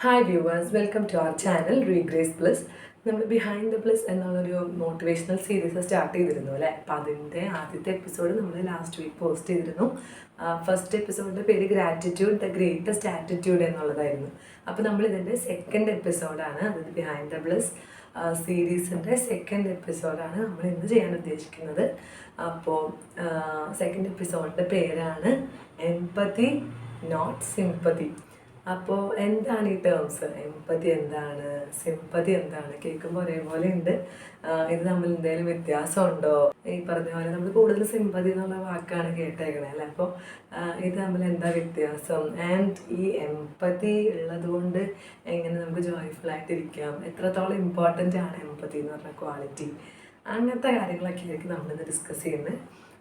Hi viewers, welcome to our channel Regrace plus. നമ്മൾ behind the plus എന്നുള്ളൊരു motivational series start ചെയ്തിരുന്നു അല്ലേ. അപ്പം അതിൻ്റെ ആദ്യത്തെ എപ്പിസോഡ് നമ്മൾ ലാസ്റ്റ് വീക്ക് പോസ്റ്റ് ചെയ്തിരുന്നു. ഫസ്റ്റ് എപ്പിസോഡിൻ്റെ പേര് ഗ്രാറ്റിറ്റ്യൂഡ് ദ ഗ്രേറ്റസ്റ്റ് ആറ്റിറ്റ്യൂഡ് എന്നുള്ളതായിരുന്നു. അപ്പോൾ നമ്മൾ ഇതിൻ്റെ സെക്കൻഡ് എപ്പിസോഡാണ്, അതായത് ബിഹൈൻഡ് ദ പ്ലസ് സീരീസിൻ്റെ സെക്കൻഡ് എപ്പിസോഡാണ് നമ്മൾ ഇന്ന് ചെയ്യാൻ ഉദ്ദേശിക്കുന്നത്. അപ്പോൾ സെക്കൻഡ് എപ്പിസോഡിൻ്റെ പേരാണ് എംപതി നോട്ട് സിംപതി. അപ്പോൾ എന്താണ് ഈ ടേംസ്? എംപതി എന്താണ്, സിംപതി എന്താണ്? കേൾക്കുമ്പോൾ ഒരേപോലെ ഉണ്ട്. ഇത് തമ്മിൽ എന്തെങ്കിലും വ്യത്യാസമുണ്ടോ? ഈ പറഞ്ഞ പോലെ നമ്മൾ കൂടുതൽ സിംപതി എന്നുള്ള വാക്കാണ് കേട്ടേക്കണേ അല്ലേ. അപ്പോൾ ഇത് തമ്മിൽ എന്താ വ്യത്യാസം? ആൻഡ് ഈ എംപതി ഉള്ളത് കൊണ്ട് എങ്ങനെ നമുക്ക് ജോയ്ഫുൾ ആയിട്ടിരിക്കാം? എത്രത്തോളം ഇമ്പോർട്ടൻ്റ് ആണ് എംപതി എന്ന് പറഞ്ഞ ക്വാളിറ്റി? അങ്ങനത്തെ കാര്യങ്ങളൊക്കെ ആയിരിക്കും നമ്മളിന്ന് ഡിസ്കസ് ചെയ്യുന്നത്.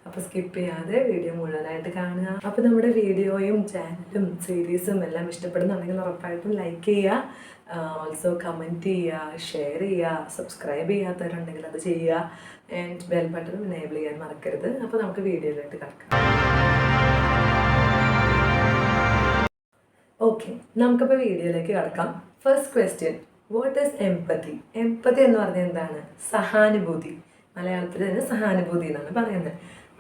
അപ്പോൾ സ്കിപ്പ് ചെയ്യാതെ വീഡിയോ മുഴുവനായിട്ട് കാണുക. അപ്പോൾ നമ്മുടെ വീഡിയോയും ചാനലും സീരീസും എല്ലാം ഇഷ്ടപ്പെടുന്നുണ്ടെങ്കിൽ ഉറപ്പായിട്ടും ലൈക്ക് ചെയ്യുക, ഓൾസോ കമൻറ്റ് ചെയ്യുക, ഷെയർ ചെയ്യുക, സബ്സ്ക്രൈബ് ചെയ്യാത്തവരുണ്ടെങ്കിൽ അത് ചെയ്യുക, ആൻഡ് ബെൽ ബട്ടൺ എനേബിൾ ചെയ്യാൻ മറക്കരുത്. അപ്പോൾ നമുക്ക് വീഡിയോയിലോട്ട് കിടക്കാം. ഓക്കെ, നമുക്കിപ്പോൾ വീഡിയോയിലേക്ക് കിടക്കാം. First question, what is empathy? Empathy എന്ന് പറഞ്ഞാൽ എന്താണ്? സഹാനുഭൂതി. മലയാളത്തിൽ തന്നെ സഹാനുഭൂതി എന്നാണ് പറയുന്നത്.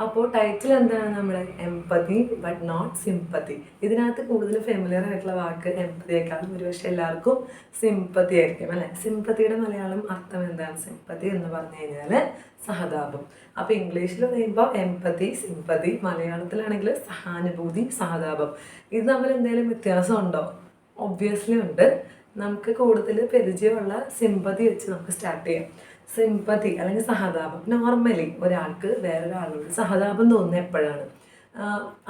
അപ്പോൾ ടൈറ്റിൽ എന്താണ്? നമ്മൾ എംപതി ബട്ട് നോട്ട് സിംപതി. ഇതിനകത്ത് കൂടുതൽ ഫെമിലിയർ ആയിട്ടുള്ള വാക്ക് എംപതിയേക്കാളും ഒരുപക്ഷെ എല്ലാവർക്കും സിംപതി ആയിരിക്കും അല്ലേ. സിംപതിയുടെ മലയാളം അർത്ഥം എന്താണ്? സിംപതി എന്ന് പറഞ്ഞു കഴിഞ്ഞാൽ സഹതാപം. അപ്പോൾ ഇംഗ്ലീഷിൽ പറയുമ്പോൾ എംപതി, സിംപതി, മലയാളത്തിലാണെങ്കിൽ സഹാനുഭൂതി, സഹതാപം. ഇത് തമ്മിൽ എന്തെങ്കിലും വ്യത്യാസമുണ്ടോ? ഒബ്വിയസ്ലി ഉണ്ട്. നമുക്ക് കൂടുതൽ പരിചയമുള്ള സിംപതി വെച്ച് നമുക്ക് സ്റ്റാർട്ട് ചെയ്യാം. സിംപതി അല്ലെങ്കിൽ സഹതാപം, നോർമലി ഒരാൾക്ക് വേറൊരാളോട് സഹതാപം തോന്നുന്നത് എപ്പോഴാണ്?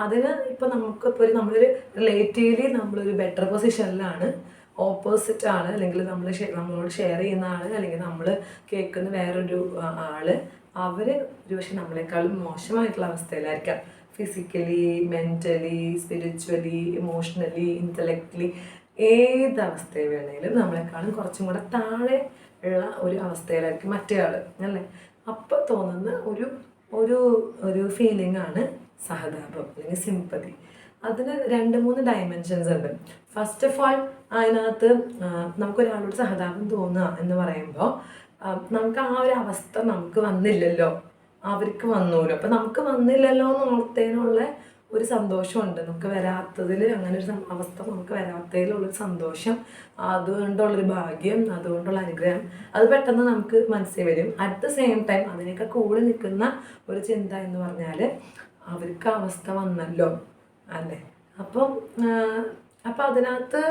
അതിന് ഇപ്പോൾ നമുക്കിപ്പോൾ നമ്മളൊരു റിലേറ്റീവ്ലി നമ്മളൊരു ബെറ്റർ പൊസിഷനിലാണ്, ഓപ്പോസിറ്റ് ആൾ അല്ലെങ്കിൽ നമ്മളോട് ഷെയർ ചെയ്യുന്ന ആൾ അല്ലെങ്കിൽ നമ്മൾ കേൾക്കുന്ന വേറൊരു ആൾ, അവർ ഒരുപക്ഷെ നമ്മളെക്കാളും മോശമായിട്ടുള്ള അവസ്ഥയിലായിരിക്കാം. Physically, mentally, spiritually, emotionally, intellectually, ഏതവസ്ഥയിൽ വേണമെങ്കിലും നമ്മളെക്കാളും കുറച്ചും കൂടെ താഴെ ഉള്ള ഒരു അവസ്ഥയിലായിരിക്കും മറ്റേ ആൾ അല്ലേ. അപ്പോൾ തോന്നുന്ന ഒരു ഒരു ഒരു ഫീലിംഗ് ആണ് സഹതാപം അല്ലെങ്കിൽ സിംപതി. അതിന് 2-3 ഡയമെൻഷൻസ് ഉണ്ട്. ഫസ്റ്റ് ഓഫ് ഓൾ, അതിനകത്ത് നമുക്കൊരാളോട് സഹതാപം തോന്നുക എന്ന് പറയുമ്പോൾ നമുക്ക് ആ ഒരു അവസ്ഥ നമുക്ക് വന്നില്ലല്ലോ, അവർക്ക് വന്നൂല്ലോ. അപ്പം നമുക്ക് വന്നില്ലല്ലോ എന്ന് ഓർത്തതിനുള്ള ഒരു സന്തോഷമുണ്ട്. നമുക്ക് വരാത്തതിൽ, അങ്ങനെ ഒരു അവസ്ഥ നമുക്ക് വരാത്തതിലുള്ളൊരു സന്തോഷം, അതുകൊണ്ടുള്ളൊരു ഭാഗ്യം, അതുകൊണ്ടുള്ള അനുഗ്രഹം, അത് പെട്ടെന്ന് നമുക്ക് മനസ്സിൽ വരും. അറ്റ് ദ സെയിം ടൈം അതിനൊക്കെ കൂടെ നിൽക്കുന്ന ഒരു ചിന്ത എന്ന് പറഞ്ഞാൽ അവർക്ക് അവസ്ഥ വന്നല്ലോ അല്ലേ. അപ്പം അതിനകത്ത്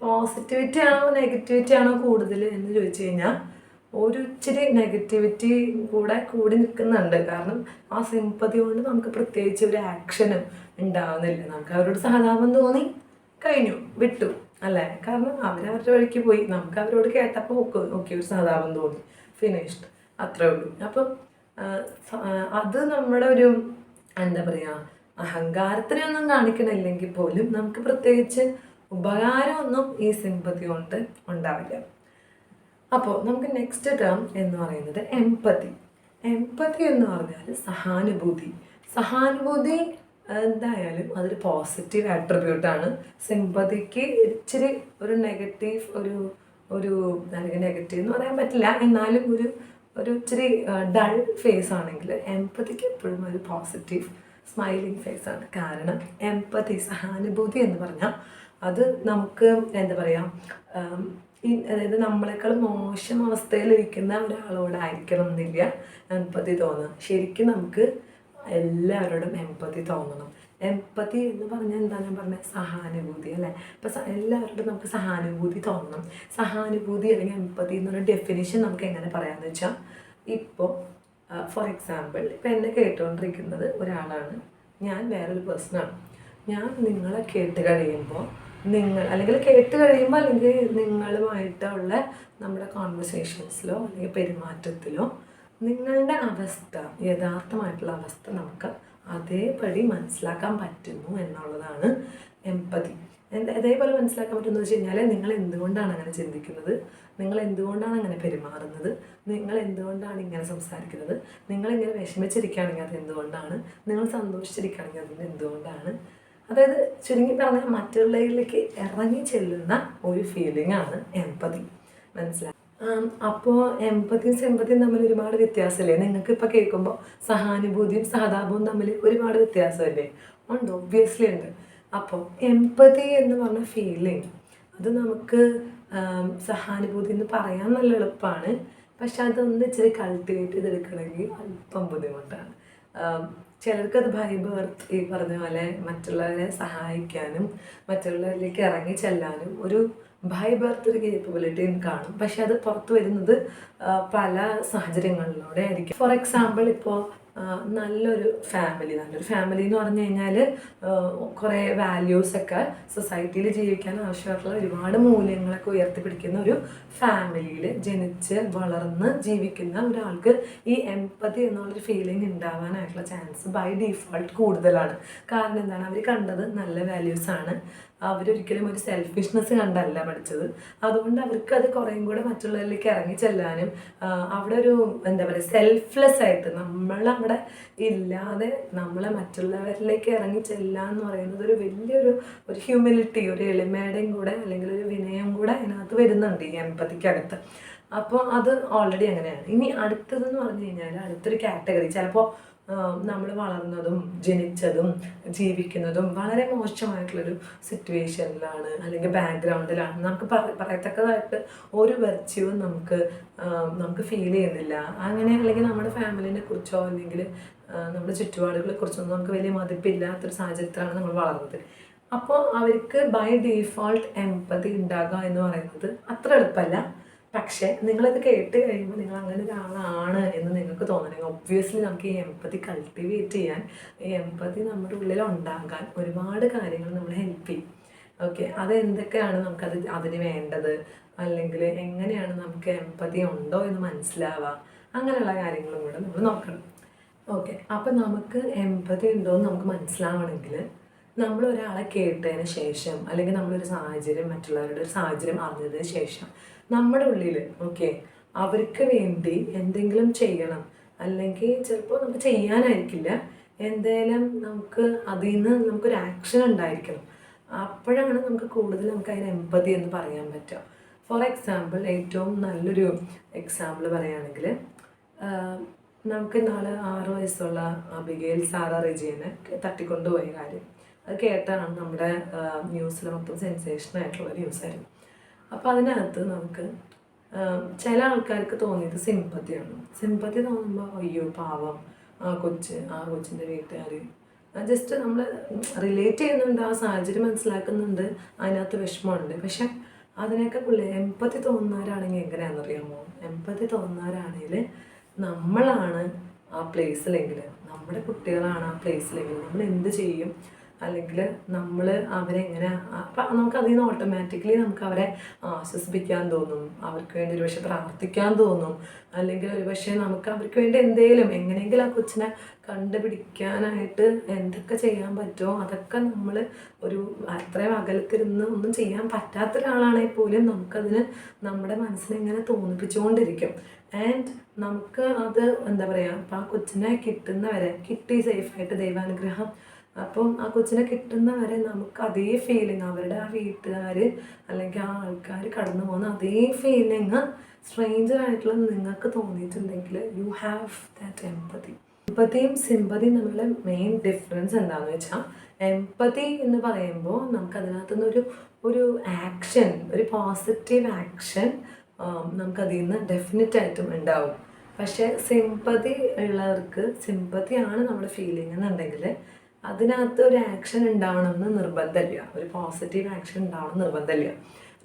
പോസിറ്റിവിറ്റി ആണോ നെഗറ്റിവിറ്റി ആണോ കൂടുതൽ എന്ന് ചോദിച്ചു കഴിഞ്ഞാൽ ഒരു ഇച്ചിരി നെഗറ്റിവിറ്റി കൂടി നിൽക്കുന്നുണ്ട്. കാരണം ആ സിംപതി കൊണ്ട് നമുക്ക് പ്രത്യേകിച്ച് ഒരു ആക്ഷനും ഉണ്ടാവുന്നില്ല. നമുക്ക് അവരോട് സഹതാപം തോന്നി, കഴിഞ്ഞു, വിട്ടു അല്ലേ. കാരണം അവരവരുടെ വഴിക്ക് പോയി, നമുക്ക് അവരോട് കേട്ടപ്പോൾ ഓക്കെ ഒരു സഹതാപം തോന്നി, ഫിനിഷ്ഡ്, അത്രേ ഉള്ളൂ. അപ്പം അത് നമ്മുടെ ഒരു എന്താ പറയുക, അഹങ്കാരത്തിനൊന്നും കാണിക്കണില്ലെങ്കിൽ പോലും നമുക്ക് പ്രത്യേകിച്ച് ഉപകാരമൊന്നും ഈ സിംപതി കൊണ്ട് ഉണ്ടാവില്ല. അപ്പോൾ നമുക്ക് നെക്സ്റ്റ് ടേം എന്ന് പറയുന്നത് എംപതി. എംപതി എന്ന് പറഞ്ഞാൽ സഹാനുഭൂതി. സഹാനുഭൂതി എന്തായാലും അതൊരു പോസിറ്റീവ് ആട്രിബ്യൂട്ടാണ്. സിംപതിക്ക് ഇച്ചിരി ഒരു നെഗറ്റീവ് ഒരു അല്ലെങ്കിൽ നെഗറ്റീവ് എന്ന് പറയാൻ പറ്റില്ല, എന്നാലും ഒരു ഇച്ചിരി ഡൾ ഫേസ് ആണെങ്കിൽ എംപതിക്ക് എപ്പോഴും ഒരു പോസിറ്റീവ് സ്മൈലിംഗ് ഫേസ് ആണ്. കാരണം എംപതി, സഹാനുഭൂതി എന്ന് പറഞ്ഞാൽ അത് നമുക്ക് എന്താ പറയുക, അതായത് നമ്മളെക്കാൾ മോശം അവസ്ഥയിലിരിക്കുന്ന ഒരാളോടായിരിക്കണം എന്നില്ല എംപതി തോന്നുക. ശരിക്കും നമുക്ക് എല്ലാവരോടും എംപതി തോന്നണം. എംപതി എന്ന് പറഞ്ഞാൽ എന്താ ഞാൻ പറഞ്ഞത്? സഹാനുഭൂതി അല്ലേ. ഇപ്പം എല്ലാവരോടും നമുക്ക് സഹാനുഭൂതി തോന്നണം. സഹാനുഭൂതി അല്ലെങ്കിൽ എംപതി എന്നൊരു ഡെഫിനിഷൻ നമുക്ക് എങ്ങനെ പറയാമെന്ന് വെച്ചാൽ, ഇപ്പോൾ ഫോർ എക്സാമ്പിൾ, ഇപ്പം എന്നെ കേട്ടുകൊണ്ടിരിക്കുന്നത് ഒരാളാണ്, ഞാൻ വേറൊരു പേഴ്സണാണ്. ഞാൻ നിങ്ങളെ കേട്ട് കഴിയുമ്പോൾ അല്ലെങ്കിൽ നിങ്ങളുമായിട്ടുള്ള നമ്മുടെ കോൺവെർസേഷൻസിലോ അല്ലെങ്കിൽ പെരുമാറ്റത്തിലോ നിങ്ങളുടെ അവസ്ഥ, യഥാർത്ഥമായിട്ടുള്ള അവസ്ഥ നമുക്ക് അതേപടി മനസ്സിലാക്കാൻ പറ്റുന്നു എന്നുള്ളതാണ് എംപതി. അതേപോലെ മനസ്സിലാക്കാൻ പറ്റുമെന്ന് വെച്ച് കഴിഞ്ഞാൽ നിങ്ങൾ എന്തുകൊണ്ടാണ് അങ്ങനെ ചിന്തിക്കുന്നത്, നിങ്ങൾ എന്തുകൊണ്ടാണ് അങ്ങനെ പെരുമാറുന്നത്, നിങ്ങൾ എന്തുകൊണ്ടാണ് ഇങ്ങനെ സംസാരിക്കുന്നത്, നിങ്ങളിങ്ങനെ വിഷമിച്ചിരിക്കുകയാണെങ്കിൽ അത് എന്തുകൊണ്ടാണ്, നിങ്ങൾ സന്തോഷിച്ചിരിക്കുകയാണെങ്കിൽ അതിന് എന്തുകൊണ്ടാണ്, അതായത് ചുരുങ്ങി പറഞ്ഞാൽ മറ്റുള്ളവരിലേക്ക് ഇറങ്ങി ചെല്ലുന്ന ഒരു ഫീലിംഗ് ആണ് എംപതി. മനസ്സിലായി? അപ്പോൾ എംപതിയും സിമ്പതിയും തമ്മിൽ ഒരുപാട് വ്യത്യാസമില്ലേ? നിങ്ങൾക്ക് ഇപ്പോൾ കേൾക്കുമ്പോൾ സഹാനുഭൂതിയും സഹതാപവും തമ്മിൽ ഒരുപാട് വ്യത്യാസമല്ലേ? ഉണ്ട്, ഒബ്വിയസ്ലി ഉണ്ട്. അപ്പോൾ എംപതി എന്ന് പറഞ്ഞ ഫീലിംഗ് അത് നമുക്ക് സഹാനുഭൂതി എന്ന് പറയാൻ നല്ല എളുപ്പമാണ്. പക്ഷെ അതൊന്ന് ഇച്ചിരി കൾട്ടിവേറ്റ് ചെയ്തെടുക്കണമെങ്കിൽ അല്പം ബുദ്ധിമുട്ടാണ്. ചിലർക്കത് ബൈ ബർത്ത് ഈ പറഞ്ഞ പോലെ മറ്റുള്ളവരെ സഹായിക്കാനും മറ്റുള്ളവരിലേക്ക് ഇറങ്ങി ചെല്ലാനും ഒരു ബൈ ബർത്ത് ഒരു കേപ്പബിലിറ്റിയും കാണും. പക്ഷെ അത് പുറത്ത് വരുന്നത് പല സാഹചര്യങ്ങളിലൂടെ ആയിരിക്കും. ഫോർ എക്സാമ്പിൾ, ഇപ്പോൾ നല്ലൊരു ഫാമിലി എന്ന് പറഞ്ഞു കഴിഞ്ഞാൽ കുറേ വാല്യൂസൊക്കെ സൊസൈറ്റിയിൽ ജീവിക്കാൻ ആവശ്യമായിട്ടുള്ള ഒരുപാട് മൂല്യങ്ങളൊക്കെ ഉയർത്തിപ്പിടിക്കുന്ന ഒരു ഫാമിലിയിൽ ജനിച്ച് വളർന്ന് ജീവിക്കുന്ന ഒരാൾക്ക് ഈ എംപതി എന്നുള്ളൊരു ഫീലിംഗ് ഉണ്ടാവാനായിട്ടുള്ള ചാൻസ് ബൈ ഡീഫോൾട്ട് കൂടുതലാണ്. കാരണം എന്താണ്? അവർ കണ്ടത് നല്ല വാല്യൂസാണ്. അവരൊരിക്കലും ഒരു സെൽഫിഷ്നെസ് കണ്ടല്ല പഠിച്ചത്. അതുകൊണ്ട് അവർക്ക് അത് കുറേയും കൂടെ മറ്റുള്ളവരിലേക്ക് ഇറങ്ങി ചെല്ലാനും അവിടെ ഒരു എന്താ പറയുക സെൽഫ്ലെസ് ആയിട്ട് നമ്മളവിടെ ഇല്ലാതെ നമ്മളെ മറ്റുള്ളവരിലേക്ക് ഇറങ്ങി ചെല്ലാന്ന് പറയുന്നത് ഒരു വലിയൊരു ഹ്യൂമിലിറ്റി, ഒരു എളിമയുടെയും കൂടെ അല്ലെങ്കിൽ ഒരു വിനയം കൂടെ അതിനകത്ത് വരുന്നുണ്ട് ഈ എംപതിക്കകത്ത്. അപ്പോൾ അത് ഓൾറെഡി അങ്ങനെയാണ്. ഇനി അടുത്തതെന്ന് പറഞ്ഞു കഴിഞ്ഞാൽ അടുത്തൊരു കാറ്റഗറി, ചിലപ്പോൾ നമ്മൾ വളർന്നതും ജനിച്ചതും ജീവിക്കുന്നതും വളരെ മോശമായിട്ടുള്ളൊരു സിറ്റുവേഷനിലാണ് അല്ലെങ്കിൽ ബാക്ക്ഗ്രൗണ്ടിലാണ്. നമുക്ക് പറയത്തക്കതായിട്ട് ഒരു വെർച്യൂവും നമുക്ക് ഫീൽ ചെയ്യുന്നില്ല. അങ്ങനെ അല്ലെങ്കിൽ നമ്മുടെ ഫാമിലിനെ കുറിച്ചോ അല്ലെങ്കിൽ നമ്മുടെ ചുറ്റുപാടുകളെ കുറിച്ചൊന്നും നമുക്ക് വലിയ മതിപ്പില്ലാത്തൊരു സാഹചര്യത്തിലാണ് നമ്മൾ വളർന്നത്. അപ്പോൾ അവർക്ക് ബൈ ഡീഫോൾട്ട് എംപതി ഉണ്ടാകുക എന്ന് പറയുന്നത് അത്ര എളുപ്പമല്ല. പക്ഷേ നിങ്ങളത് കേട്ട് കഴിയുമ്പോൾ നിങ്ങൾ അങ്ങനെ ഒരാളാണ് എന്ന് നിങ്ങൾക്ക് തോന്നണമെങ്കിൽ ഒബ്വിയസ്ലി നമുക്ക് ഈ എംപതി കൾട്ടിവേറ്റ് ചെയ്യാൻ, ഈ എംപതി നമ്മുടെ ഉള്ളിൽ ഉണ്ടാകാൻ ഒരുപാട് കാര്യങ്ങൾ നമ്മളെ ഹെൽപ്പ് ചെയ്യും. ഓക്കെ, അതെന്തൊക്കെയാണ് അതിന് വേണ്ടത്, അല്ലെങ്കിൽ എങ്ങനെയാണ് നമുക്ക് എംപതി ഉണ്ടോ എന്ന് മനസ്സിലാവുക, അങ്ങനെയുള്ള കാര്യങ്ങളും കൂടെ നമ്മൾ നോക്കണം. ഓക്കെ, അപ്പം നമുക്ക് എംപതി ഉണ്ടോ എന്ന് നമുക്ക് മനസ്സിലാവണമെങ്കിൽ നമ്മൾ ഒരാളെ കേട്ടതിന് ശേഷം അല്ലെങ്കിൽ നമ്മളൊരു സാഹചര്യം മറ്റുള്ളവരുടെ ഒരു സാഹചര്യം അറിഞ്ഞതിന് ശേഷം നമ്മുടെ ഉള്ളിൽ അവർക്ക് വേണ്ടി എന്തെങ്കിലും ചെയ്യണം, അല്ലെങ്കിൽ ചിലപ്പോൾ നമുക്ക് ചെയ്യാനായിരിക്കില്ല, എന്തായാലും നമുക്ക് അതിൽ നിന്ന് നമുക്കൊരു ആക്ഷൻ ഉണ്ടായിരിക്കണം. അപ്പോഴാണ് നമുക്ക് കൂടുതൽ അതിന് എംപതി എന്ന് പറയാൻ പറ്റുക. ഫോർ എക്സാമ്പിൾ, ഏറ്റവും നല്ലൊരു എക്സാമ്പിൾ പറയുകയാണെങ്കിൽ നമുക്ക് നാളെ 6 വയസ്സുള്ള അബിഗെയിൽ സാറ റെജിയനെ തട്ടിക്കൊണ്ടുപോയ കാര്യം അത് കേട്ടാണ് നമ്മുടെ ന്യൂസിൽ മൊത്തം സെൻസേഷനായിട്ടുള്ള ന്യൂസായിരുന്നു. അപ്പോൾ അതിനകത്ത് നമുക്ക് ചില ആൾക്കാർക്ക് തോന്നിയത് സിമ്പതിയാണ്. സിമ്പതി തോന്നുമ്പോൾ അയ്യോ പാവം ആ കൊച്ചിൻ്റെ വീട്ടുകാർ ജസ്റ്റ് നമ്മൾ റിലേറ്റ് ചെയ്യുന്നുണ്ട്, ആ സാഹചര്യം മനസ്സിലാക്കുന്നുണ്ട്, അതിനകത്ത് വിഷമമുണ്ട്. പക്ഷെ അതിനൊക്കെ എംപതി തോന്നുന്നവരാണെങ്കിൽ എങ്ങനെയാണെന്നറിയാമോ? എംപതി തോന്നുന്നവരാണെങ്കിൽ നമ്മളാണ് ആ പ്ലേസിലെങ്കിൽ, നമ്മുടെ കുട്ടികളാണ് ആ പ്ലേസിലെങ്കിൽ നമ്മൾ എന്ത് ചെയ്യും, അല്ലെങ്കിൽ നമ്മൾ അവരെ എങ്ങനെ അപ്പം നമുക്ക് അതിൽ നിന്ന് ഓട്ടോമാറ്റിക്കലി നമുക്ക് അവരെ ആശ്വസിപ്പിക്കാൻ തോന്നും, അവർക്ക് വേണ്ടി ഒരുപക്ഷെ പ്രാർത്ഥിക്കാൻ തോന്നും, അല്ലെങ്കിൽ ഒരുപക്ഷെ നമുക്ക് അവർക്ക് വേണ്ടി എന്തെങ്കിലും എങ്ങനെയെങ്കിലും ആ കൊച്ചിനെ കണ്ടുപിടിക്കാനായിട്ട് എന്തൊക്കെ ചെയ്യാൻ പറ്റുമോ അതൊക്കെ നമ്മൾ ഒരു അത്രയും അകലത്തിരുന്ന് ഒന്നും ചെയ്യാൻ പറ്റാത്ത ഒരാളാണെങ്കിൽ പോലും നമുക്കതിന് നമ്മുടെ മനസ്സിനെ ഇങ്ങനെ തോന്നിപ്പിച്ചുകൊണ്ടിരിക്കും. ആൻഡ് നമുക്ക് അത് എന്താ പറയുക, അപ്പം ആ കൊച്ചിനെ കിട്ടി സേഫായിട്ട് ദൈവാനുഗ്രഹം, അപ്പം ആ കൊച്ചിനെ കിട്ടുന്നവരെ നമുക്ക് അതേ ഫീലിംഗ്, അവരുടെ ആ വീട്ടുകാർ അല്ലെങ്കിൽ ആ ആൾക്കാർ കടന്നു പോകുന്ന അതേ ഫീലിംഗ് സ്ട്രേഞ്ചറായിട്ടുള്ള നിങ്ങൾക്ക് തോന്നിയിട്ടുണ്ടെങ്കിൽ യു ഹാവ് ദാറ്റ് എംപതി. എംപതിയും സിമ്പതിയും തമ്മിലുള്ള മെയിൻ ഡിഫറൻസ് എന്താണെന്ന് വെച്ചാൽ, എംപതി എന്ന് പറയുമ്പോൾ നമുക്കതിനകത്തുനിന്ന് ഒരു ആക്ഷൻ, ഒരു പോസിറ്റീവ് ആക്ഷൻ നമുക്കതിൽ നിന്ന് ഡെഫിനറ്റായിട്ടും ഉണ്ടാവും. പക്ഷേ സിമ്പതി ഉള്ളവർക്ക്, സിമ്പതിയാണ് നമ്മുടെ ഫീലിംഗ് എന്നുണ്ടെങ്കിൽ അതിനകത്ത് ഒരു ആക്ഷൻ ഉണ്ടാവണമെന്ന് നിർബന്ധമില്ല, ഒരു പോസിറ്റീവ് ആക്ഷൻ ഉണ്ടാവണം നിർബന്ധമില്ല.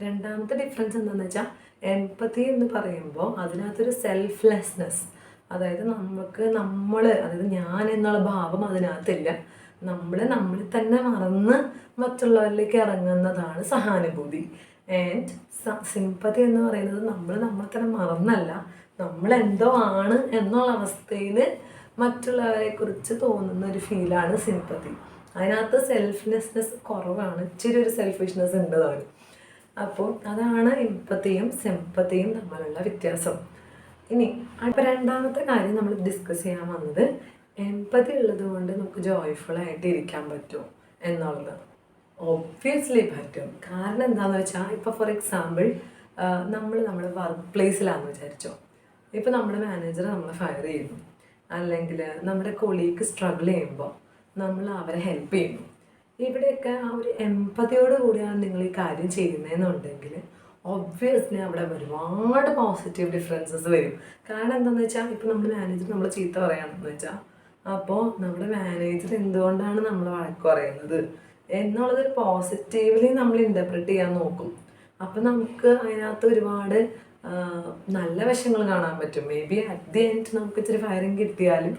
രണ്ടാമത്തെ ഡിഫറൻസ് എന്താണെന്ന് വെച്ചാൽ, എംപതി എന്ന് പറയുമ്പോൾ അതിനകത്തൊരു സെൽഫ്ലെസ്നെസ്, അതായത് അതായത് ഞാൻ എന്നുള്ള ഭാവം അതിനകത്തില്ല. നമ്മളിൽ തന്നെ മറന്ന് മറ്റുള്ളവരിലേക്ക് ഇറങ്ങുന്നതാണ് സഹാനുഭൂതി. ആൻഡ് സിമ്പതി എന്ന് പറയുന്നത് നമ്മളെ തന്നെ മറന്നല്ല, നമ്മളെന്തോ ആണ് എന്നുള്ള അവസ്ഥയിൽ മറ്റുള്ളവരെ കുറിച്ച് തോന്നുന്ന ഒരു ഫീലാണ് സിമ്പതി. അതിനകത്ത് സെൽഫ്ലെസ്നെസ് കുറവാണ്, ഇച്ചിരി ഒരു സെൽഫിഷ്നെസ് ഉണ്ട് താനും. അപ്പോൾ അതാണ് എംപതിയും സിമ്പതിയും തമ്മിലുള്ള വ്യത്യാസം. ഇനി അപ്പോൾ രണ്ടാമത്തെ കാര്യം നമ്മൾ ഡിസ്കസ് ചെയ്യാൻ വന്നത്, എംപതി ഉള്ളത് കൊണ്ട് നമുക്ക് ജോയ്ഫുള്ളായിട്ട് ഇരിക്കാൻ പറ്റുമോ? എന്നുള്ളത്? ഒബ്വിയസ്ലി പറ്റും. കാരണം എന്താണെന്ന് വെച്ചാൽ ഇപ്പോൾ ഫോർ എക്സാമ്പിൾ നമ്മൾ നമ്മുടെ വർക്ക് പ്ലേസിലാണെന്ന് വിചാരിച്ചോ. ഇപ്പോൾ നമ്മുടെ മാനേജർ നമ്മളെ ഫയർ ചെയ്യുന്നു, അല്ലെങ്കിൽ നമ്മുടെ കൊളീഗ് സ്ട്രഗിൾ ചെയ്യുമ്പോൾ നമ്മൾ അവരെ ഹെൽപ്പ് ചെയ്യുന്നു. ഇവിടെയൊക്കെ ആ ഒരു എമ്പതിയോട് കൂടിയാണ് നിങ്ങൾ ഈ കാര്യം ചെയ്യുന്നതെന്നുണ്ടെങ്കിൽ ഒബ്വിയസ്ലി അവിടെ ഒരുപാട് പോസിറ്റീവ് ഡിഫറൻസസ് വരും. കാരണം എന്താണെന്ന് വെച്ചാൽ ഇപ്പോൾ നമ്മുടെ മാനേജർ നമ്മൾ ചീത്ത പറയുകയാണെന്ന് വെച്ചാൽ അപ്പോൾ നമ്മുടെ മാനേജർ എന്തുകൊണ്ടാണ് നമ്മൾ വഴക്ക് പറയുന്നത് എന്നുള്ളതൊരു പോസിറ്റീവ്ലി നമ്മൾ ഇൻ്റർപ്രിറ്റ് ചെയ്യാൻ നോക്കും. അപ്പം നമുക്ക് അതിനകത്ത് ഒരുപാട് നല്ല വശങ്ങൾ കാണാൻ പറ്റും. Maybe at the end നമുക്ക് ഇച്ചിരി ഫയറിങ് കിട്ടിയാലും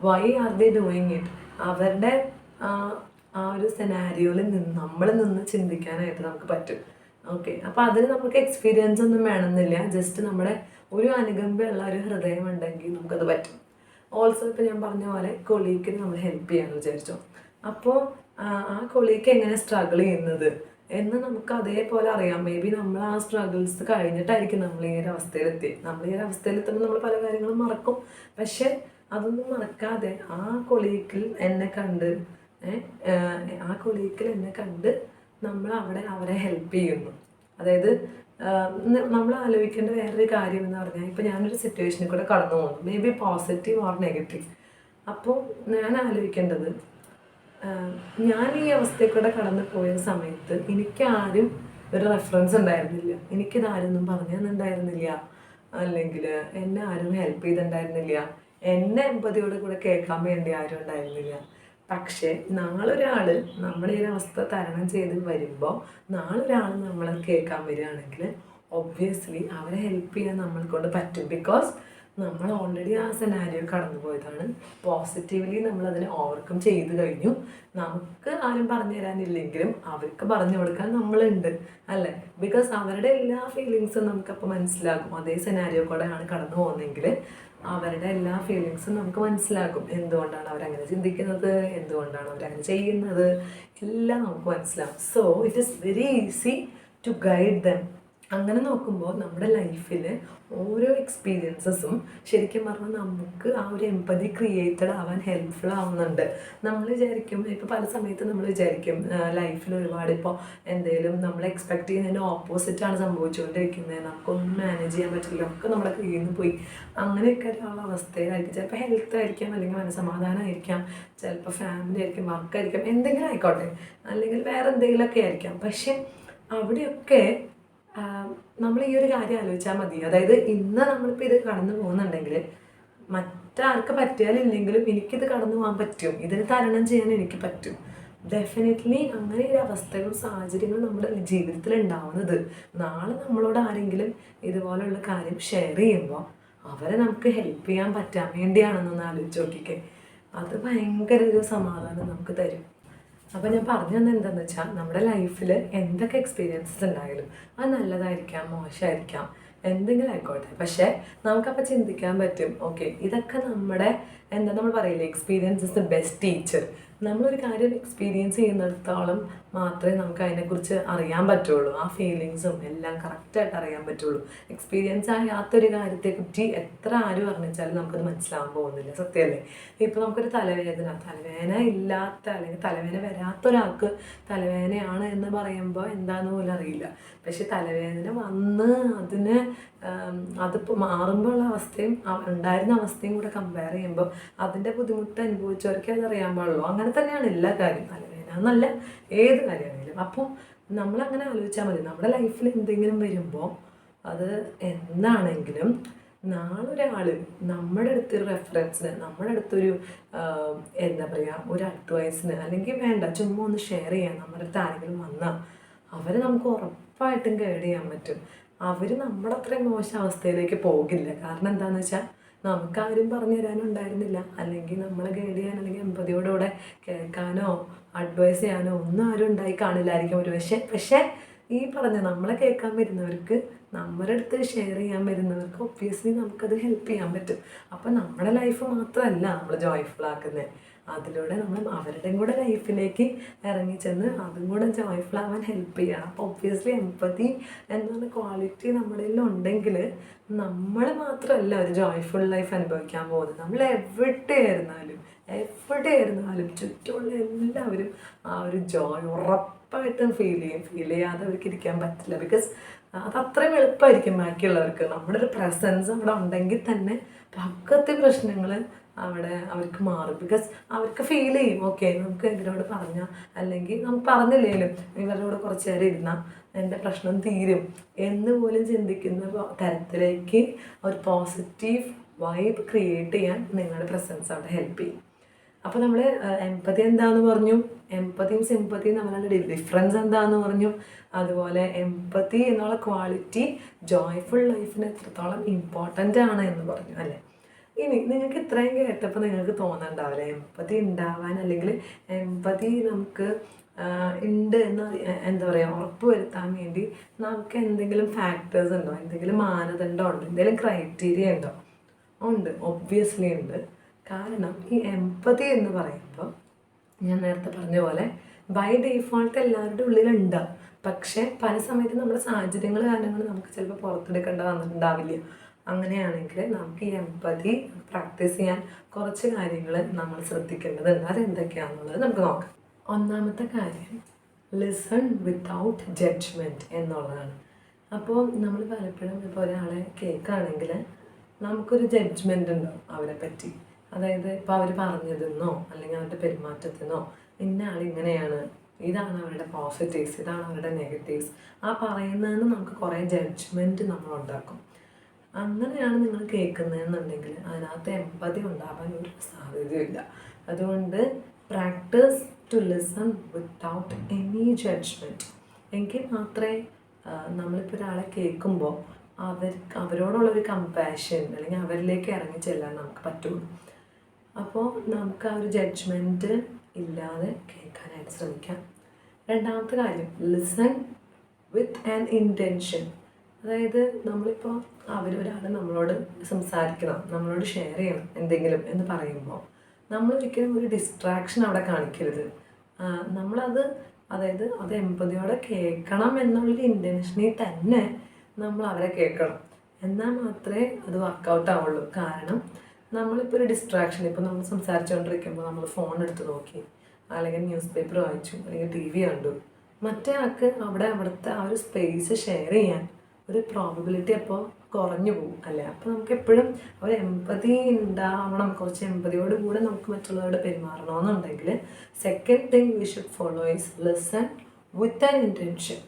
why are they doing it, അവരുടെ ആ ഒരു സെനാരിയോയിൽ നമ്മൾ നിന്ന് ചിന്തിക്കാനായിട്ട് നമുക്ക് പറ്റും. ഓക്കെ, അപ്പോൾ അതിന് നമുക്ക് എക്സ്പീരിയൻസ് ഒന്നും വേണമെന്നില്ല. ജസ്റ്റ് നമ്മുടെ ഒരു അനുകമ്പയുള്ള ഒരു ഹൃദയം ഉണ്ടെങ്കിൽ നമുക്കത് പറ്റും. ഓൾസോ ഇപ്പോൾ ഞാൻ പറഞ്ഞ പോലെ കൊളീഗിന് നമ്മൾ ഹെൽപ്പ് ചെയ്യാമെന്ന് വിചാരിച്ചോ. അപ്പോൾ ആ കൊളീഗ് എങ്ങനെ സ്ട്രഗിൾ ചെയ്യുന്നത് എന്ന് നമുക്ക് അതേപോലെ അറിയാം. മേ ബി നമ്മൾ ആ സ്ട്രഗിൾസ് കഴിഞ്ഞിട്ടായിരിക്കും നമ്മൾ ഈ ഒരു അവസ്ഥയിലെത്തി. നമ്മൾ ഈ ഒരു അവസ്ഥയിലെത്തുമ്പോൾ നമ്മൾ പല കാര്യങ്ങളും മറക്കും. പക്ഷെ അതൊന്നും മറക്കാതെ ആ കൊളീഗിൽ എന്നെ കണ്ട് നമ്മൾ അവരെ ഹെൽപ്പ് ചെയ്യുന്നു. അതായത് നമ്മൾ ആലോചിക്കേണ്ട വേറൊരു കാര്യം എന്ന് പറഞ്ഞാൽ ഇപ്പോൾ ഞാനൊരു സിറ്റുവേഷനിൽ കൂടെ കടന്നു പോകുന്നു, may be positive or negative. അപ്പോൾ ഞാൻ ആലോചിക്കേണ്ടത്, ഞാൻ ഈ അവസ്ഥയിൽ കൂടെ കടന്നു പോയ സമയത്ത് എനിക്കാരും ഒരു റെഫറൻസ് ഉണ്ടായിരുന്നില്ല, എനിക്കിതാരൊന്നും പറഞ്ഞു തന്നിട്ടുണ്ടായിരുന്നില്ല, അല്ലെങ്കിൽ എന്നെ ആരും ഹെൽപ്പ് ചെയ്തിട്ടുണ്ടായിരുന്നില്ല, എന്നെ എമ്പതിയോട് കൂടെ കേൾക്കാൻ വേണ്ടി ആരും ഉണ്ടായിരുന്നില്ല. പക്ഷേ നാളൊരാൾ നമ്മുടെ ഈ അവസ്ഥ തരണം ചെയ്ത് വരുമ്പോൾ നാളൊരാൾ നമ്മളെ കേൾക്കാൻ വരികയാണെങ്കിൽ ഒബ്വിയസ്ലി അവരെ ഹെൽപ്പ് ചെയ്യാൻ നമ്മൾക്കൊണ്ട് പറ്റും. ബിക്കോസ് നമ്മൾ ഓൾറെഡി ആ സെനാരിയോ കടന്നു പോയതാണ്. പോസിറ്റീവ്ലി നമ്മളതിനെ ഓവർകം ചെയ്ത് കഴിഞ്ഞു. നമുക്ക് ആരും പറഞ്ഞു തരാനില്ലെങ്കിലും അവർക്ക് പറഞ്ഞു കൊടുക്കാൻ നമ്മളുണ്ട്, അല്ലേ? ബിക്കോസ് അവരുടെ എല്ലാ ഫീലിങ്സും നമുക്കപ്പോൾ മനസ്സിലാകും. അതേ സെനാരിയോ കൂടെയാണ് കടന്നു പോകുന്നതെങ്കിൽ അവരുടെ എല്ലാ ഫീലിങ്സും നമുക്ക് മനസ്സിലാകും. എന്തുകൊണ്ടാണ് അവരങ്ങനെ ചിന്തിക്കുന്നത്, എന്തുകൊണ്ടാണ് അവരങ്ങനെ ചെയ്യുന്നത്, എല്ലാം നമുക്ക് മനസ്സിലാകും. So it is very easy to guide them. അങ്ങനെ നോക്കുമ്പോൾ നമ്മുടെ ലൈഫിൽ ഓരോ എക്സ്പീരിയൻസസും ശരിക്കും പറഞ്ഞാൽ നമുക്ക് ആ ഒരു എമ്പതി ക്രിയേറ്റഡ് ആവാൻ ഹെൽപ്ഫുൾ ആവുന്നുണ്ട്. നമ്മൾ വിചാരിക്കും, ഇപ്പോൾ പല സമയത്ത് നമ്മൾ വിചാരിക്കും ലൈഫിൽ ഒരുപാട് ഇപ്പോൾ എന്തെങ്കിലും നമ്മൾ എക്സ്പെക്ട് ചെയ്യുന്നതിൻ്റെ ഓപ്പോസിറ്റാണ് സംഭവിച്ചുകൊണ്ടിരിക്കുന്നത്, നമുക്കൊന്നും മാനേജ് ചെയ്യാൻ പറ്റില്ല, ഒക്കെ നമ്മുടെ കയ്യിൽ നിന്ന് പോയി, അങ്ങനെയൊക്കെ ഒരാളുടെ അവസ്ഥയിലായിരിക്കും. ചിലപ്പോൾ ഹെൽത്ത് ആയിരിക്കാം, അല്ലെങ്കിൽ മനസ്സമാധാനമായിരിക്കാം, ചിലപ്പോൾ ഫാമിലി ആയിരിക്കും, വർക്കായിരിക്കാം, എന്തെങ്കിലും ആയിക്കോട്ടെ, അല്ലെങ്കിൽ വേറെ എന്തെങ്കിലുമൊക്കെ ആയിരിക്കാം. പക്ഷെ അവിടെയൊക്കെ നമ്മൾ ഈ ഒരു കാര്യം ആലോചിച്ചാൽ മതി. അതായത് ഇന്ന് നമ്മളിപ്പോൾ ഇത് കടന്നു പോകുന്നുണ്ടെങ്കിൽ മറ്റാർക്ക് പറ്റിയാലില്ലെങ്കിലും എനിക്കിത് കടന്നു പോകാൻ പറ്റും, ഇതിന് തരണം ചെയ്യാൻ എനിക്ക് പറ്റും. ഡെഫിനറ്റ്ലി അങ്ങനെ ഒരു അവസ്ഥകളും സാഹചര്യങ്ങളും നമ്മുടെ ജീവിതത്തിൽ ഉണ്ടാവുന്നത് നാളെ നമ്മളോട് ആരെങ്കിലും ഇതുപോലുള്ള കാര്യം ഷെയർ ചെയ്യുമ്പോൾ അവരെ നമുക്ക് ഹെൽപ്പ് ചെയ്യാൻ പറ്റാൻ വേണ്ടിയാണെന്നൊന്ന് ആലോചിച്ച് നോക്കിക്കേ. അത് ഭയങ്കര ഒരു സമാധാനം നമുക്ക് തരും. അപ്പോൾ ഞാൻ പറഞ്ഞു തന്നെ എന്താണെന്ന് വെച്ചാൽ നമ്മുടെ ലൈഫിൽ എന്തൊക്കെ എക്സ്പീരിയൻസസ് ഉണ്ടായാലും അത് നല്ലതായിരിക്കാം, മോശമായിരിക്കാം, എന്തെങ്കിലും ആയിക്കോട്ടെ. പക്ഷേ നമുക്കപ്പോൾ ചിന്തിക്കാൻ പറ്റും, ഓക്കെ ഇതൊക്കെ നമ്മുടെ നമ്മൾ പറയില്ലേ, experience is the best teacher. നമ്മളൊരു കാര്യം എക്സ്പീരിയൻസ് ചെയ്യുന്നിടത്തോളം മാത്രമേ നമുക്ക് അതിനെക്കുറിച്ച് അറിയാൻ പറ്റുള്ളൂ. ആ ഫീലിങ്സും എല്ലാം കറക്റ്റായിട്ട് അറിയാൻ പറ്റുള്ളൂ. എക്സ്പീരിയൻസ് ആകാത്തൊരു കാര്യത്തെക്കുറിച്ച് എത്ര ആരും അറിഞ്ഞാലും നമുക്കത് മനസ്സിലാവാൻ പോകുന്നില്ല, സത്യമല്ലേ? ഇപ്പോൾ നമുക്കൊരു തലവേദന ഇല്ലാത്ത അല്ലെങ്കിൽ തലവേദന വരാത്ത ഒരാൾക്ക് തലവേദനയാണ് എന്ന് പറയുമ്പോൾ എന്താണെന്ന് പോലും അറിയില്ല. പക്ഷെ തലവേദന വന്ന് അതിപ്പോൾ മാറുമ്പോഴുള്ള അവസ്ഥയും ഉണ്ടായിരുന്ന അവസ്ഥയും കൂടെ കമ്പയർ ചെയ്യുമ്പോൾ അതിൻ്റെ ബുദ്ധിമുട്ട് അനുഭവിച്ചവർക്ക് അതറിയാൻ പാടുള്ളൂ. അങ്ങനെ തന്നെയാണ് എല്ലാ കാര്യം, തലവേദന എന്നല്ല ഏത് കാര്യമാണെങ്കിലും. അപ്പോൾ നമ്മളങ്ങനെ ആലോചിച്ചാൽ മതി. നമ്മുടെ ലൈഫിൽ എന്തെങ്കിലും വരുമ്പോൾ അത് എന്താണെങ്കിലും നാളൊരാൾ നമ്മുടെ അടുത്തൊരു റെഫറൻസിന്, നമ്മുടെ അടുത്തൊരു എന്താ പറയുക, ഒരു അഡ്വൈസിന്, അല്ലെങ്കിൽ വേണ്ട ചുമ്മാ ഒന്ന് ഷെയർ ചെയ്യാൻ നമ്മുടെ അടുത്ത് ആരെങ്കിലും വന്നാൽ അവരെ നമുക്ക് ഉറപ്പായിട്ടും ഗൈഡ് ചെയ്യാൻ പറ്റും. അവർ നമ്മുടെ അത്രയും മോശം അവസ്ഥയിലേക്ക് പോകില്ല. കാരണം എന്താണെന്ന് വെച്ചാൽ നമുക്കാരും പറഞ്ഞു തരാനും ഉണ്ടായിരുന്നില്ല, അല്ലെങ്കിൽ നമ്മളെ ഗൈഡ് ചെയ്യാൻ അല്ലെങ്കിൽ എമ്പതിയോടുകൂടെ കേൾക്കാനോ അഡ്വൈസ് ചെയ്യാനോ ഒന്നും ആരും ഉണ്ടായി കാണില്ലായിരിക്കും ഒരു പക്ഷേ ഈ പറഞ്ഞ നമ്മളെ കേൾക്കാൻ വരുന്നവർക്ക്, നമ്മുടെ അടുത്ത് ഷെയർ ചെയ്യാൻ വരുന്നവർക്ക് ഒബ്വിയസ്ലി നമുക്കത് ഹെൽപ്പ് ചെയ്യാൻ പറ്റും. അപ്പം നമ്മുടെ ലൈഫ് മാത്രമല്ല നമ്മൾ ജോയ്ഫുൾ ആക്കുന്നത്, അതിലൂടെ നമ്മൾ അവരുടെയും കൂടെ ലൈഫിലേക്ക് ഇറങ്ങിച്ചെന്ന് അതും കൂടെ ജോയ്ഫുൾ ആവാൻ ഹെൽപ്പ് ചെയ്യണം. അപ്പോൾ ഒബ്വിയസ്ലി എമ്പതി എന്നുള്ള ക്വാളിറ്റി നമ്മുടെ ഉണ്ടെങ്കിൽ നമ്മൾ മാത്രമല്ല ഒരു ജോയ്ഫുൾ ലൈഫ് അനുഭവിക്കാൻ പോകുന്നത്. നമ്മൾ എവിടെ ആയിരുന്നാലും എവിടെയായിരുന്നാലും ചുറ്റുമുള്ള എല്ലാവരും ആ ഒരു ജോയ് ഉറപ്പായിട്ടും ഫീൽ ചെയ്യാതെ അവർക്ക് ഇരിക്കാൻ പറ്റില്ല. ബിക്കോസ് അത് അത്രയും എളുപ്പമായിരിക്കും ബാക്കിയുള്ളവർക്ക്. നമ്മുടെ ഒരു പ്രസൻസ് അവിടെ ഉണ്ടെങ്കിൽ തന്നെ പക്കത്തെ പ്രശ്നങ്ങൾ അവിടെ അവർക്ക് മാറും. ബിക്കോസ് അവർക്ക് ഫീൽ ചെയ്യും, ഓക്കെ നമുക്ക് ഇവരോട് പറഞ്ഞാൽ, അല്ലെങ്കിൽ നമുക്ക് പറഞ്ഞില്ലേലും ഇവരുടെ കൂടെ കുറച്ച് നേരം ഇരുന്നാൽ എൻ്റെ പ്രശ്നം തീരും എന്ന് പോലും ചിന്തിക്കുന്ന തരത്തിലേക്ക് ഒരു പോസിറ്റീവ് വൈബ് ക്രിയേറ്റ് ചെയ്യാൻ നിങ്ങളുടെ പ്രസൻസ് അവിടെ ഹെൽപ്പ് ചെയ്യും. അപ്പോൾ നമ്മൾ എംപതി എന്താണെന്ന് പറഞ്ഞു, എംപതിയും സിമ്പതിയും തമ്മിലുള്ള ഡിഫറൻസ് എന്താണെന്ന് പറഞ്ഞു. അതുപോലെ എംപതി എന്നുള്ള ക്വാളിറ്റി ജോയ്ഫുൾ ലൈഫിന് എത്രത്തോളം ഇമ്പോർട്ടൻ്റ് ആണ് എന്ന് പറഞ്ഞു അല്ലേ. ഇനി നിങ്ങൾക്ക് ഇത്രയും കേട്ടപ്പോൾ നിങ്ങൾക്ക് തോന്നുന്നുണ്ടാവില്ലേ എംപതി ഉണ്ടാവാൻ, അല്ലെങ്കിൽ എംപതി നമുക്ക് ഉണ്ട് എന്ന് എന്താ പറയുക ഉറപ്പ് വരുത്താൻ വേണ്ടി നമുക്ക് എന്തെങ്കിലും ഫാക്ടേഴ്സ് ഉണ്ടോ, എന്തെങ്കിലും മാനദണ്ഡം ഉണ്ടോ, എന്തെങ്കിലും ക്രൈറ്റീരിയ ഉണ്ടോ? ഉണ്ട്, ഒബ്വിയസ്ലി ഉണ്ട്. കാരണം ഈ എംപതി എന്ന് പറയുമ്പോൾ ഞാൻ നേരത്തെ പറഞ്ഞ പോലെ ബൈ ഡീഫോൾട്ട് എല്ലാവരുടെ ഉള്ളിലുണ്ടാവും. പക്ഷേ പല സമയത്ത് നമ്മുടെ സാഹചര്യങ്ങൾ കാരണങ്ങൾ നമുക്ക് ചിലപ്പോൾ പുറത്തെടുക്കേണ്ട വന്നിട്ടുണ്ടാവില്ല. അങ്ങനെയാണെങ്കിൽ നമുക്ക് ഈ എംപതി പ്രാക്ടീസ് ചെയ്യാൻ കുറച്ച് കാര്യങ്ങൾ നമ്മൾ ശ്രദ്ധിക്കേണ്ടതുണ്ട്. അതെന്തൊക്കെയാണെന്നുള്ളത് നമുക്ക് നോക്കാം. ഒന്നാമത്തെ കാര്യം ലിസൺ വിത്തൗട്ട് ജഡ്ജ്മെൻറ്റ് എന്നുള്ളതാണ്. അപ്പോൾ നമ്മൾ പലപ്പോഴും ഇപ്പോൾ ഒരാളെ കേൾക്കുകയാണെങ്കിൽ നമുക്കൊരു ജഡ്ജ്മെൻ്റ് ഉണ്ടാവും അവരെ പറ്റി. അതായത് ഇപ്പോൾ അവർ പറഞ്ഞതെന്നോ അല്ലെങ്കിൽ അവരുടെ പെരുമാറ്റത്തിനോ ഇന്ന ആൾ ഇങ്ങനെയാണ്, ഇതാണ് അവരുടെ പോസിറ്റീവ്സ്, ഇതാണ് അവരുടെ നെഗറ്റീവ്സ്, ആ പറയുന്നതെന്ന് നമുക്ക് കുറേ ജഡ്ജ്മെൻറ്റ് നമ്മൾ ഉണ്ടാക്കും. അങ്ങനെയാണ് നിങ്ങൾ കേൾക്കുന്നതെന്നുണ്ടെങ്കിൽ അതിനകത്ത് എംപതി ഉണ്ടാവാൻ ഒരു സാധ്യതയില്ല. അതുകൊണ്ട് practice to listen without any judgement. എങ്കിൽ മാത്രമേ നമ്മളിപ്പോൾ ഒരാളെ കേൾക്കുമ്പോൾ അവരോടുള്ളൊരു കമ്പാഷൻ അല്ലെങ്കിൽ അവരിലേക്ക് ഇറങ്ങി ചെല്ലാൻ നമുക്ക് പറ്റുള്ളൂ. അപ്പോൾ നമുക്ക് ആ ഒരു ജഡ്ജ്മെൻറ്റ് ഇല്ലാതെ കേൾക്കാനായിട്ട് ശ്രമിക്കാം. രണ്ടാമത്തെ കാര്യം ലിസൺ വിത്ത് ആൻ ഇൻറ്റൻഷൻ. അതായത് നമ്മളിപ്പോൾ ഒരാൾ നമ്മളോട് സംസാരിക്കണം, നമ്മളോട് ഷെയർ ചെയ്യണം എന്തെങ്കിലും എന്ന് പറയുമ്പോൾ നമ്മളൊരിക്കലും ഒരു ഡിസ്ട്രാക്ഷൻ അവിടെ കാണിക്കരുത്. അതായത് അത് എംപതിയോടെ കേൾക്കണം എന്നുള്ളൊരു ഇൻറ്റൻഷനിൽ തന്നെ നമ്മൾ അവരെ കേൾക്കണം. എന്നാൽ മാത്രമേ അത് വർക്കൗട്ട് ആവുള്ളൂ. കാരണം നമ്മളിപ്പോൾ ഒരു ഡിസ്ട്രാക്ഷൻ, ഇപ്പോൾ നമ്മൾ സംസാരിച്ചുകൊണ്ടിരിക്കുമ്പോൾ നമ്മൾ ഫോൺ എടുത്ത് നോക്കി, അല്ലെങ്കിൽ ന്യൂസ് പേപ്പർ വായിച്ചു, അല്ലെങ്കിൽ TV കണ്ടു, മറ്റേ ആൾക്ക് അവിടുത്തെ ആ ഒരു സ്പേസ് ഷെയർ ചെയ്യാൻ ഒരു പ്രോബബിലിറ്റി അപ്പോൾ കുറഞ്ഞു പോകും അല്ലേ. അപ്പോൾ നമുക്ക് എപ്പോഴും ഒരു എംപതി ഉണ്ടാവണം, കുറച്ച് എംപതിയോട് കൂടെ നമുക്ക് മറ്റുള്ളവരോട് പെരുമാറണമെന്നുണ്ടെങ്കിൽ second thing we should follow is listen with an intention.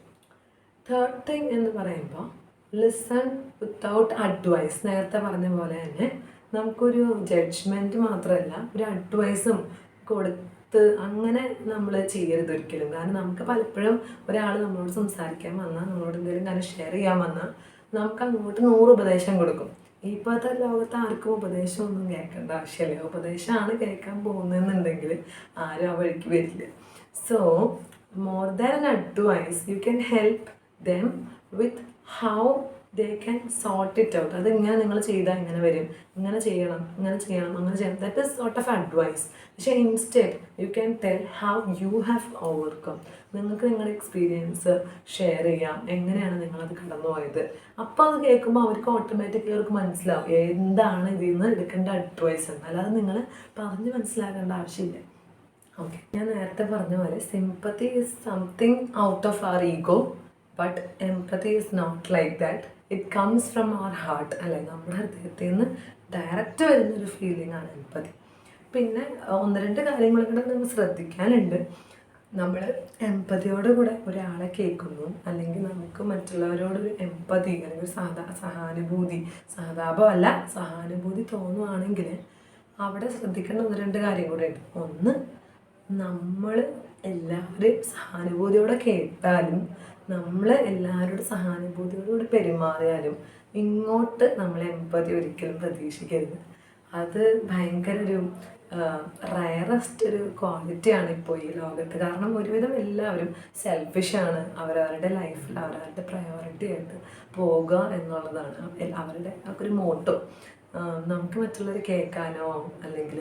Third thing എന്ന് പറയുമ്പോൾ ലിസൺ വിത്തൗട്ട് അഡ്വൈസ്. നേരത്തെ പറഞ്ഞ പോലെ തന്നെ നമുക്കൊരു ജഡ്ജ്മെൻറ്റ് മാത്രമല്ല ഒരു അഡ്വൈസും കൊടുത്ത് അങ്ങനെ നമ്മൾ ചെയ്യരുത് ഒരിക്കലും. കാരണം നമുക്ക് പലപ്പോഴും ഒരാൾ നമ്മളോട് സംസാരിക്കാൻ വന്നാൽ, നമ്മളോട് എന്തെങ്കിലും കാര്യം ഷെയർ ചെയ്യാൻ വന്നാൽ നമുക്ക് അങ്ങോട്ട് 100 ഉപദേശം കൊടുക്കും. ഇപ്പോഴത്തെ ലോകത്ത് ആർക്കും ഉപദേശമൊന്നും കേൾക്കേണ്ട ആവശ്യമില്ല. ഉപദേശമാണ് കേൾക്കാൻ പോകുന്നതെന്നുണ്ടെങ്കിൽ ആരും ആ വഴിക്ക് വരില്ല. So more than an advice you can help them with how they can sort it out. അത് ഇങ്ങനെ നിങ്ങൾ ചെയ്താൽ ഇങ്ങനെ വരും, ഇങ്ങനെ ചെയ്യണം, അങ്ങനെ ചെയ്യണം. That is sort of advice. പക്ഷേ instead you can tell how you have overcome. നിങ്ങൾക്ക് നിങ്ങളുടെ എക്സ്പീരിയൻസ് ഷെയർ ചെയ്യാം, എങ്ങനെയാണ് നിങ്ങളത് കടന്നു പോയത്. അപ്പോൾ അത് കേൾക്കുമ്പോൾ അവർക്ക് ഓട്ടോമാറ്റിക്കലി അവർക്ക് മനസ്സിലാവും എന്താണ് ഇതിൽ നിന്ന് എടുക്കേണ്ട അഡ്വൈസ് എന്ന്. അല്ലാതെ നിങ്ങൾ പറഞ്ഞ് മനസ്സിലാക്കേണ്ട ആവശ്യമില്ല. ഓക്കെ, ഞാൻ നേരത്തെ പറഞ്ഞ പോലെ sympathy is something out of our ego, but empathy is not like that. It comes from our heart അല്ലേ. നമ്മുടെ ഹൃദയത്തിൽ നിന്ന് ഡയറക്റ്റ് വരുന്നൊരു ഫീലിംഗ് ആണ് എംപതി. പിന്നെ 1-2 കാര്യങ്ങളും കൂടെ നമ്മൾ ശ്രദ്ധിക്കാനുണ്ട്. നമ്മൾ എംപതിയോട് കൂടെ ഒരാളെ കേൾക്കുന്നു, അല്ലെങ്കിൽ നമുക്ക് മറ്റുള്ളവരോടൊരു എംപതി അല്ലെങ്കിൽ സഹാനുഭൂതി തോന്നുവാണെങ്കിൽ അവിടെ ശ്രദ്ധിക്കേണ്ട 1-2 കാര്യം കൂടെ ഉണ്ട്. ഒന്ന്, നമ്മൾ എല്ലാവരും സഹാനുഭൂതിയോടെ കേട്ടാലും നമ്മൾ എല്ലാവരോടും സഹാനുഭൂതിയോടുകൂടി പെരുമാറിയാലും ഇങ്ങോട്ട് നമ്മൾ എംപതി ഒരിക്കലും പ്രതീക്ഷിക്കരുത്. അത് ഭയങ്കര ഒരു റയറസ്റ്റ് ഒരു ക്വാളിറ്റിയാണ് ഇപ്പോൾ ഈ ലോകത്ത്. കാരണം ഒരുവിധം എല്ലാവരും സെൽഫിഷാണ്. അവരവരുടെ ലൈഫിൽ അവരവരുടെ പ്രയോറിറ്റി ആയിട്ട് പോകുക എന്നുള്ളതാണ് അവരുടെ ഒരു മോട്ടോ. നമുക്ക് മറ്റുള്ളവർ കേൾക്കാനോ അല്ലെങ്കിൽ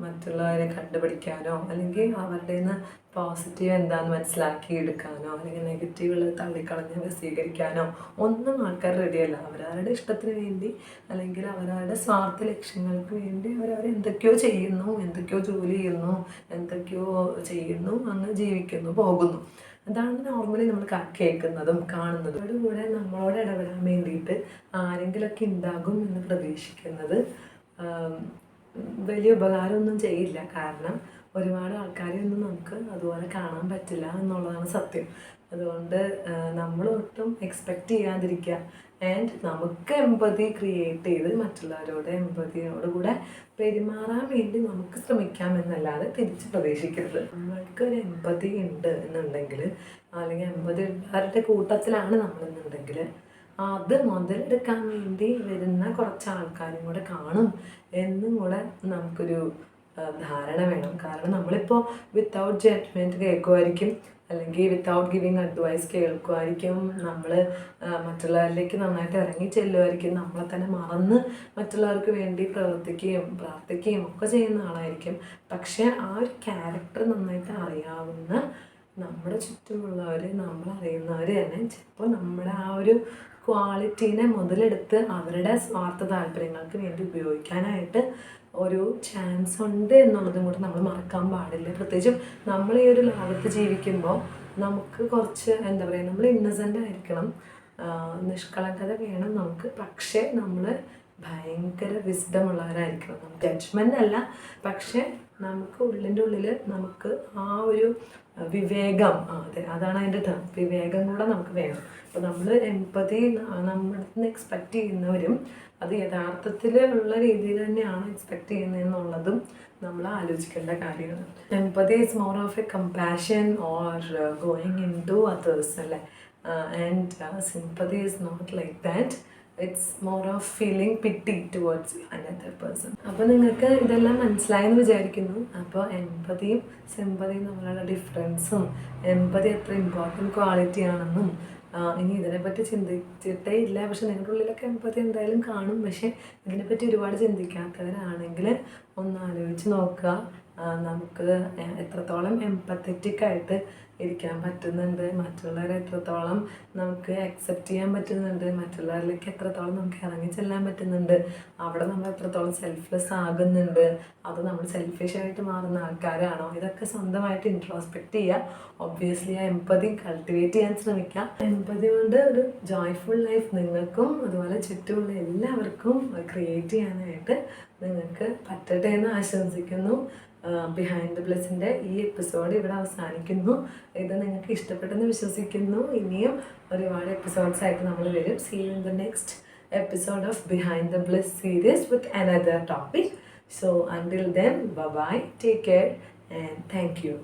മറ്റുള്ളവരെ കണ്ടുപിടിക്കാനോ അല്ലെങ്കിൽ അവരുടെ നിന്ന് പോസിറ്റീവ് എന്താണെന്ന് മനസ്സിലാക്കി എടുക്കാനോ അല്ലെങ്കിൽ നെഗറ്റീവുകൾ തള്ളിക്കളഞ്ഞ് സ്വീകരിക്കാനോ ഒന്നും ആൾക്കാർ റെഡിയല്ല. അവരവരുടെ ഇഷ്ടത്തിന് വേണ്ടി അല്ലെങ്കിൽ അവരവരുടെ സ്വാർത്ഥ ലക്ഷ്യങ്ങൾക്ക് വേണ്ടി അവരെന്തൊക്കെയോ ചെയ്യുന്നു, എന്തൊക്കെയോ ജോലി ചെയ്യുന്നു, എന്തൊക്കെയോ ചെയ്യുന്നു, അങ്ങ് ജീവിക്കുന്നു, പോകുന്നു. അതാണ് നോർമലി നമ്മൾ കേൾക്കുന്നതും കാണുന്നതും. അവരുടെ കൂടെ നമ്മളോട് ഇടപെടാൻ വേണ്ടിയിട്ട് ആരെങ്കിലുമൊക്കെ ഉണ്ടാകും എന്ന് പ്രതീക്ഷിക്കുന്നത് വലിയ ഉപകാരമൊന്നും ചെയ്യില്ല. കാരണം ഒരുപാട് ആൾക്കാരെയൊന്നും നമുക്ക് അതുപോലെ കാണാൻ പറ്റില്ല എന്നുള്ളതാണ് സത്യം. അതുകൊണ്ട് നമ്മൾ ഒട്ടും എക്സ്പെക്റ്റ് ചെയ്യാതിരിക്കുക. ആൻഡ് നമുക്ക് എമ്പതി ക്രിയേറ്റ് ചെയ്ത് മറ്റുള്ളവരോട് എമ്പതിയോട് കൂടെ പെരുമാറാൻ വേണ്ടി നമുക്ക് ശ്രമിക്കാമെന്നല്ലാതെ തിരിച്ച് പ്രതീക്ഷിക്കരുത്. നമ്മൾക്ക് ഒരു എമ്പതി ഉണ്ട് എന്നുണ്ടെങ്കിൽ അല്ലെങ്കിൽ എമ്പതി ഉള്ളവരുടെ കൂട്ടത്തിലാണ് നമ്മളെന്നുണ്ടെങ്കിൽ അത് മുതലെടുക്കാൻ വേണ്ടി വരുന്ന കുറച്ച് ആൾക്കാരും കൂടെ കാണും എന്നും കൂടെ നമുക്കൊരു ധാരണ വേണം. കാരണം നമ്മളിപ്പോൾ വിത്തൗട്ട് ജഡ്ജ്മെൻറ്റ് കേൾക്കുമായിരിക്കും, അല്ലെങ്കിൽ വിത്തൗട്ട് ഗിവിങ് അഡ്വൈസ് കേൾക്കുമായിരിക്കും, നമ്മൾ മറ്റുള്ളവരിലേക്ക് നന്നായിട്ട് ഇറങ്ങി ചെല്ലുമായിരിക്കും, നമ്മളെ തന്നെ മറന്ന് മറ്റുള്ളവർക്ക് വേണ്ടി പ്രവർത്തിക്കുകയും പ്രാർത്ഥിക്കുകയും ഒക്കെ ചെയ്യുന്ന ആളായിരിക്കും. പക്ഷേ ആ ഒരു ക്യാരക്ടർ നന്നായിട്ട് അറിയാവുന്ന നമ്മുടെ ചുറ്റുമുള്ളവർ, നമ്മളറിയുന്നവർ തന്നെ ചിലപ്പോൾ നമ്മുടെ ആ ഒരു ക്വാളിറ്റീനെ മുതലെടുത്ത് അവരുടെ സ്വാർത്ഥ താല്പര്യങ്ങൾക്ക് വേണ്ടി ഉപയോഗിക്കാനായിട്ട് ഒരു ചാൻസ് ഉണ്ട് എന്നുള്ളതും കൂടെ നമ്മൾ മറക്കാൻ പാടില്ല. പ്രത്യേകിച്ചും നമ്മൾ ഈ ഒരു ലോകത്ത് ജീവിക്കുമ്പോൾ നമുക്ക് കുറച്ച് എന്താ പറയുക, നമ്മൾ ഇന്നസെൻ്റ് ആയിരിക്കണം, നിഷ്കളങ്കത വേണം നമുക്ക്. പക്ഷേ നമ്മൾ ഭയങ്കര വിസ്ഡം ഉള്ളവരായിരിക്കണം. നമുക്ക് ജഡ്ജ്മെൻ്റ് അല്ല, പക്ഷേ നമുക്ക് ഉള്ളിൻ്റെ ഉള്ളിൽ നമുക്ക് ആ ഒരു വിവേകം, അതെ അതാണ് അതിൻ്റെ ടേം, വിവേകം കൂടെ നമുക്ക് വേണം. അപ്പോൾ നമ്മൾ എമ്പതി നമ്മുടെ നിന്ന് എക്സ്പെക്റ്റ് ചെയ്യുന്നവരും അത് യഥാർത്ഥത്തിൽ ഉള്ള രീതിയിൽ തന്നെയാണ് എക്സ്പെക്റ്റ് ചെയ്യുന്നതെന്നുള്ളതും നമ്മൾ ആലോചിക്കേണ്ട കാര്യമാണ്. Empathy is more of a compassion or going in to others അല്ലേ. And sympathy is not like that. It's more of feeling pity towards another person. അപ്പോൾ നിങ്ങൾക്ക് ഇതെല്ലാം മനസ്സിലായെന്ന് വിചാരിക്കുന്നു. അപ്പോൾ എമ്പതിയും സിമ്പതിയും തമ്മിലുള്ള ഡിഫറൻസും എമ്പതി എത്ര ഇമ്പോർട്ടൻറ്റ് ക്വാളിറ്റി ആണെന്നും ഇനി ഇതിനെപ്പറ്റി ചിന്തിച്ചിട്ടേ ഇല്ല, പക്ഷെ നിങ്ങളുടെ ഉള്ളിലൊക്കെ എമ്പതി എന്തായാലും കാണും. പക്ഷെ ഇതിനെപ്പറ്റി ഒരുപാട് ചിന്തിക്കാത്തവരാണെങ്കിൽ ഒന്ന് ആലോചിച്ച് നോക്കുക, നമുക്ക് എത്രത്തോളം എമ്പത്തറ്റിക്കായിട്ട് ഇരിക്കാൻ പറ്റുന്നുണ്ട്, മറ്റുള്ളവരെ എത്രത്തോളം നമുക്ക് അക്സെപ്റ്റ് ചെയ്യാൻ പറ്റുന്നുണ്ട്, മറ്റുള്ളവരിലേക്ക് എത്രത്തോളം നമുക്ക് ഇറങ്ങി ചെല്ലാൻ പറ്റുന്നുണ്ട്, അവിടെ നമ്മൾ എത്രത്തോളം സെൽഫ്ലെസ് ആകുന്നുണ്ട്, അത് നമ്മൾ സെൽഫിഷായിട്ട് മാറുന്ന ആൾക്കാരാണോ, ഇതൊക്കെ സ്വന്തമായിട്ട് ഇൻട്രോസ്പെക്റ്റ് ചെയ്യുക. ഒബ്വിയസ്ലി ആ എമ്പതി കൾട്ടിവേറ്റ് ചെയ്യാൻ ശ്രമിക്കുക. എമ്പതി കൊണ്ട് ഒരു ജോയ്ഫുൾ ലൈഫ് നിങ്ങൾക്കും അതുപോലെ ചുറ്റുമുള്ള എല്ലാവർക്കും ക്രിയേറ്റ് ചെയ്യാനായിട്ട് നിങ്ങൾക്ക് പറ്റട്ടെ എന്ന് ആശംസിക്കുന്നു. ബിഹൈൻഡ് ദ ബ്ലിസ്സിൻ്റെ ഈ എപ്പിസോഡ് ഇവിടെ അവസാനിക്കുന്നു. ഇത് നിങ്ങൾക്ക് ഇഷ്ടപ്പെട്ടെന്ന് വിശ്വസിക്കുന്നു. ഇനിയും ഒരുപാട് എപ്പിസോഡ്സ് ആയിട്ട് നമ്മൾ വരും. See you in the next episode of Behind the Bliss series with another topic. So until then, bye bye, take care and thank you.